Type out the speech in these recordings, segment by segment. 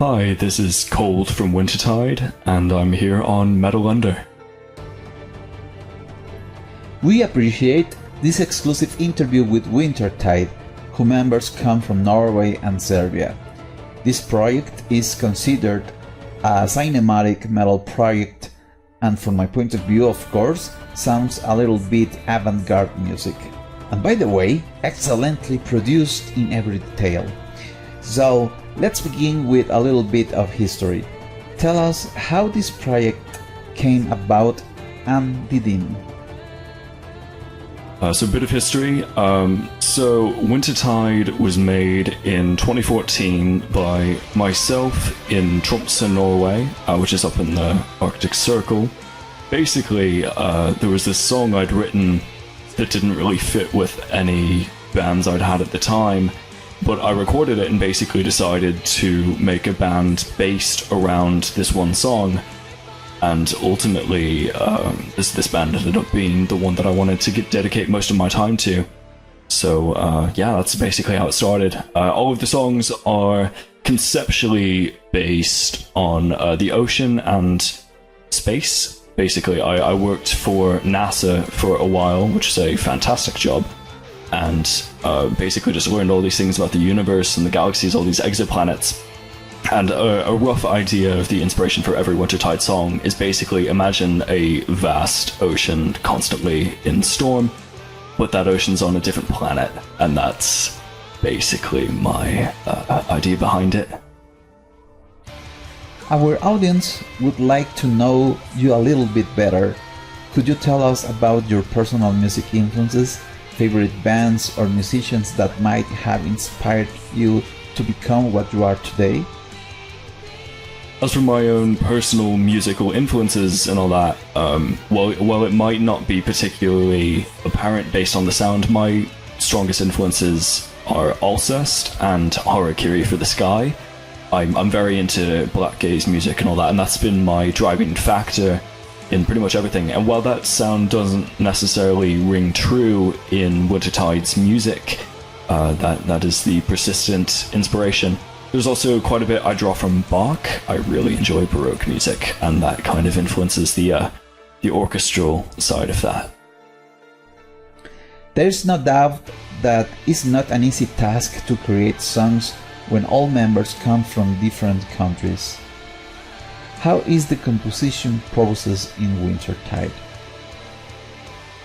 Hi, this is Kohld from Wintertide, and I'm here on Metal Under. We appreciate this exclusive interview with Wintertide, whose members come from Norway and Serbia. This project is considered a cinematic metal project, and from my point of view, of course, sounds a little bit avant-garde music. And by the way, excellently produced in every detail. So, let's begin with a little bit of history. Tell us how this project came about and begin. So a bit of history. So Wintertide was made in 2014 by myself in Tromsø, Norway, which is up in the Arctic Circle. Basically, there was this song I'd written that didn't really fit with any bands I'd had at the time, but I recorded it and basically decided to make a band based around this one song. And ultimately, this band ended up being the one that I wanted to dedicate most of my time to. So, yeah, that's basically how it started. All of the songs are conceptually based on the ocean and space. Basically, I worked for NASA for a while, which is a fantastic job. And basically just learned all these things about the universe and the galaxies, all these exoplanets. And a rough idea of the inspiration for every Wintertide song is basically imagine a vast ocean constantly in storm, but that ocean's on a different planet, and that's basically my idea behind it. Our audience would like to know you a little bit better. Could you tell us about your personal music influences, favorite bands or musicians that might have inspired you to become what you are today? As for my own personal musical influences and all that, while it might not be particularly apparent based on the sound, my strongest influences are Alcest and Harakiri for the Sky. I'm very into black gaze music and all that, and that's been my driving factor in pretty much everything. And while that sound doesn't necessarily ring true in Wintertide's music, that is the persistent inspiration. There's also quite a bit I draw from Bach. I really enjoy Baroque music, and that kind of influences the orchestral side of that. There's no doubt that it's not an easy task to create songs when all members come from different countries. How is the composition process in Wintertide?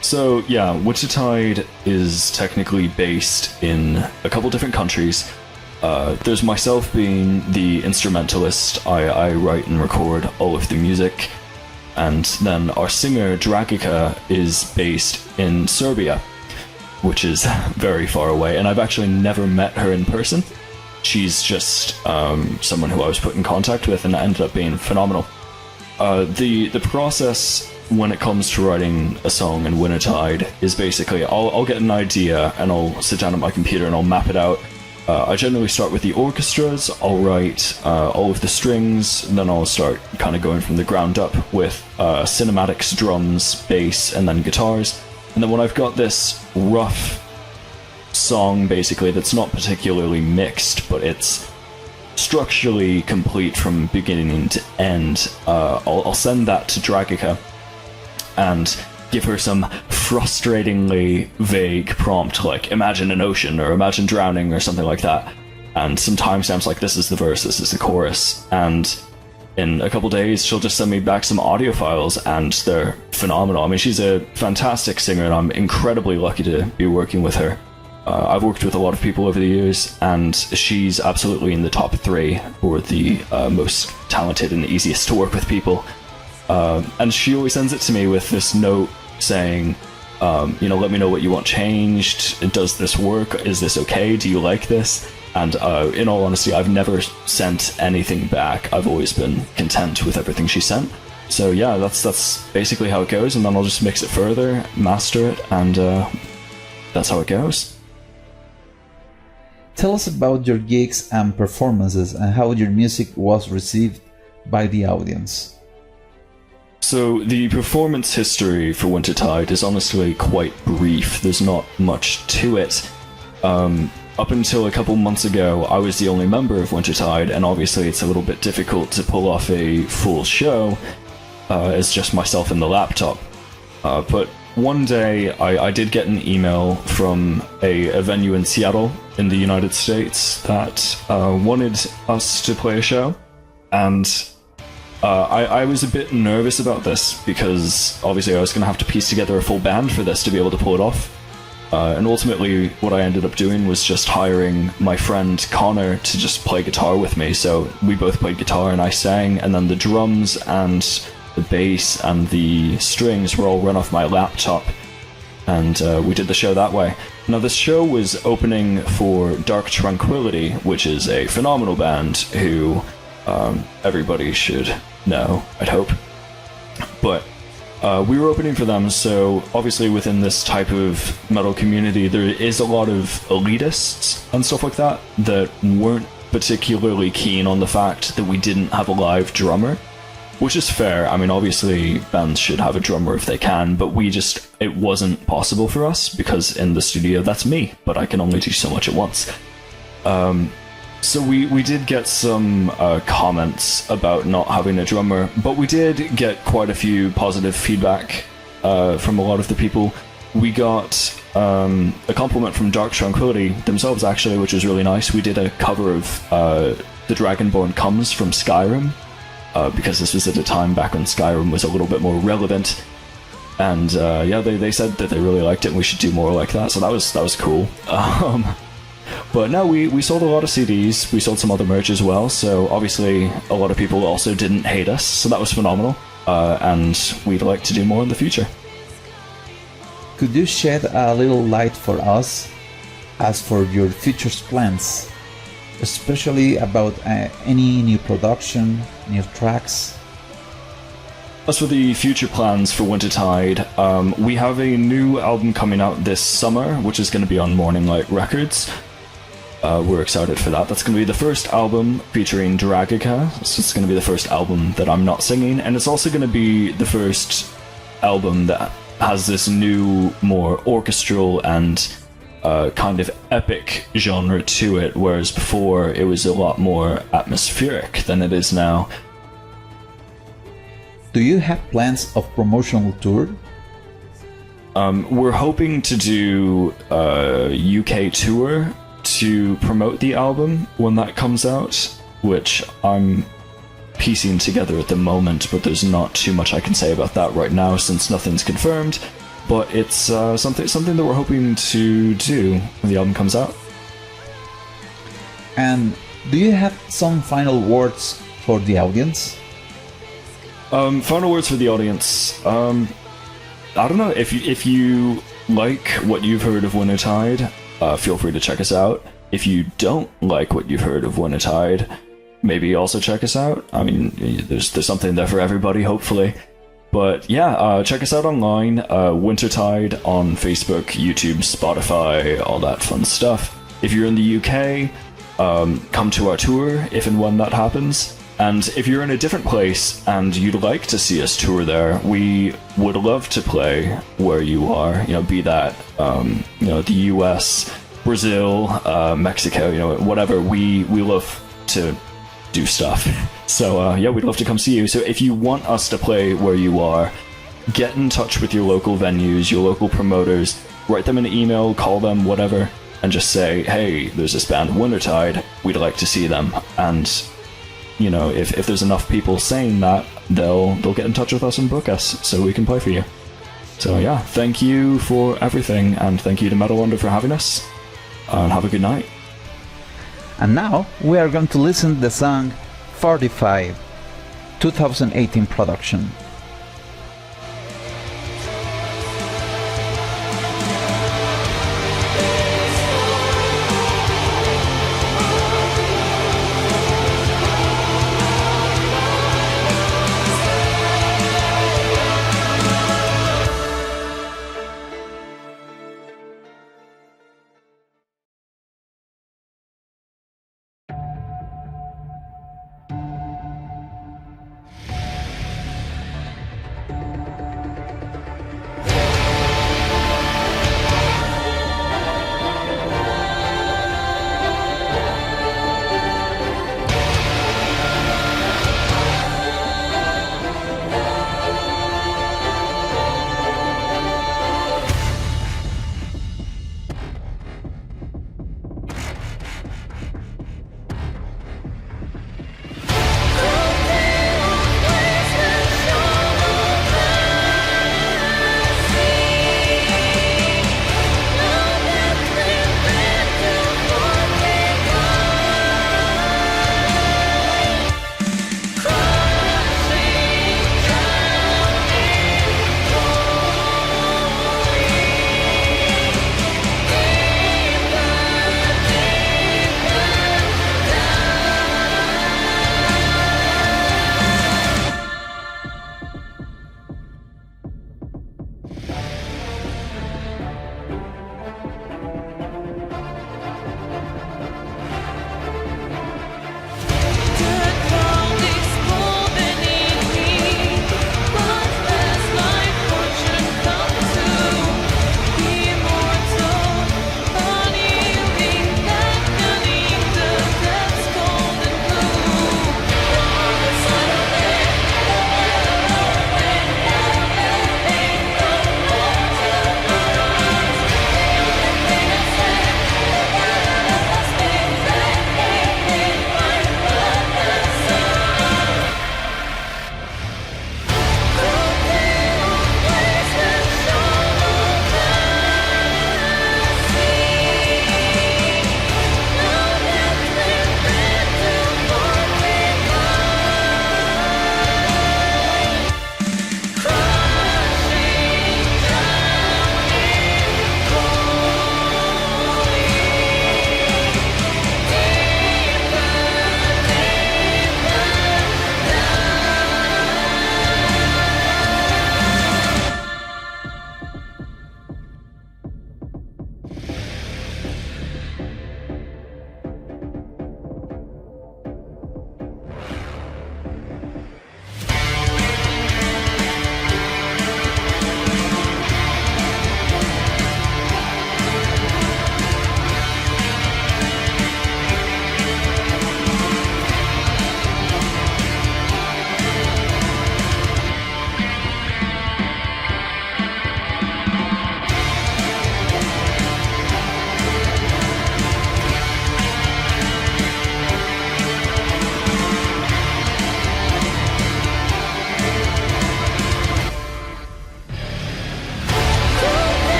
So yeah, Wintertide is technically based in a couple different countries. There's myself being the instrumentalist. I write and record all of the music. And then our singer, Dragica, is based in Serbia, which is very far away. And I've actually never met her in person. She's just someone who I was put in contact with, and it ended up being phenomenal. The process when it comes to writing a song in Wintertide is basically I'll get an idea and I'll sit down at my computer and I'll map it out. I generally start with the orchestras. I'll write all of the strings, and then I'll start kind of going from the ground up with cinematics, drums, bass, and then guitars. And then when I've got this rough song, basically, that's not particularly mixed, but it's structurally complete from beginning to end, I'll send that to Dragica and give her some frustratingly vague prompt, like imagine an ocean or imagine drowning or something like that, and some timestamps like this is the verse, this is the chorus, and in a couple days she'll just send me back some audio files, and they're phenomenal. I mean, she's a fantastic singer, and I'm incredibly lucky to be working with her. I've worked with a lot of people over the years, and she's absolutely in the top 3 for the most talented and easiest to work with people. And she always sends it to me with this note saying, let me know what you want changed. Does this work? Is this okay? Do you like this? And in all honesty, I've never sent anything back. I've always been content with everything she sent. So yeah, that's basically how it goes, and then I'll just mix it further, master it, and that's how it goes. Tell us about your gigs and performances and how your music was received by the audience. So the performance history for Wintertide is honestly quite brief. There's not much to it. up until a couple months ago, I was the only member of Wintertide, and obviously it's a little bit difficult to pull off a full show as just myself and the laptop. But one day, I did get an email from a venue in Seattle in the United States that wanted us to play a show, and I was a bit nervous about this because obviously I was going to have to piece together a full band for this to be able to pull it off. And ultimately, what I ended up doing was just hiring my friend Connor to just play guitar with me. So we both played guitar and I sang, and then the drums and the bass and the strings were all run off my laptop, and we did the show that way. Now, this show was opening for Dark Tranquillity, which is a phenomenal band who everybody should know, I'd hope. But we were opening for them, so obviously within this type of metal community, there is a lot of elitists and stuff like that that weren't particularly keen on the fact that we didn't have a live drummer. Which is fair. I mean, obviously, bands should have a drummer if they can, but it wasn't possible for us, because in the studio, that's me, but I can only do so much at once. So we did get some comments about not having a drummer, but we did get quite a few positive feedback from a lot of the people. We got a compliment from Dark Tranquillity themselves, actually, which was really nice. We did a cover of The Dragonborn Comes from Skyrim, because this was at a time back when Skyrim was a little bit more relevant, and they said that they really liked it and we should do more like that, so that was cool. But no, we sold a lot of CDs, we sold some other merch as well, so obviously a lot of people also didn't hate us, so that was phenomenal, and we'd like to do more in the future. Could you shed a little light for us as for your future plans? Especially about any new production, new tracks? As for the future plans for Wintertide, we have a new album coming out this summer, which is going to be on Morning Light Records. We're excited for that. That's going to be the first album featuring Dragica, so it's going to be the first album that I'm not singing, and it's also going to be the first album that has this new, more orchestral and kind of epic genre to it, whereas before it was a lot more atmospheric than it is now. Do you have plans of promotional tour? We're hoping to do a UK tour to promote the album when that comes out, which I'm piecing together at the moment, but there's not too much I can say about that right now since nothing's confirmed. But it's something that we're hoping to do when the album comes out. And do you have some final words for the audience? Final words for the audience. I don't know, if you like what you've heard of Wintertide, feel free to check us out. If you don't like what you've heard of Wintertide, maybe also check us out. I mean, there's something there for everybody, hopefully. But yeah, check us out online, Wintertide on Facebook, YouTube, Spotify, all that fun stuff. If you're in the UK, come to our tour if and when that happens. And if you're in a different place and you'd like to see us tour there, we would love to play where you are. Be that the US, Brazil, Mexico, whatever. We love to do stuff. So we'd love to come see you. So if you want us to play where you are, get in touch with your local venues, your local promoters, write them an email, call them, whatever, and just say, hey, there's this band Wintertide, we'd like to see them. And if there's enough people saying that, they'll get in touch with us and book us so we can play for you. So yeah, thank you for everything, and thank you to Metal Wonder for having us, and have a good night. And now we are going to listen to the song 45, 2018 production.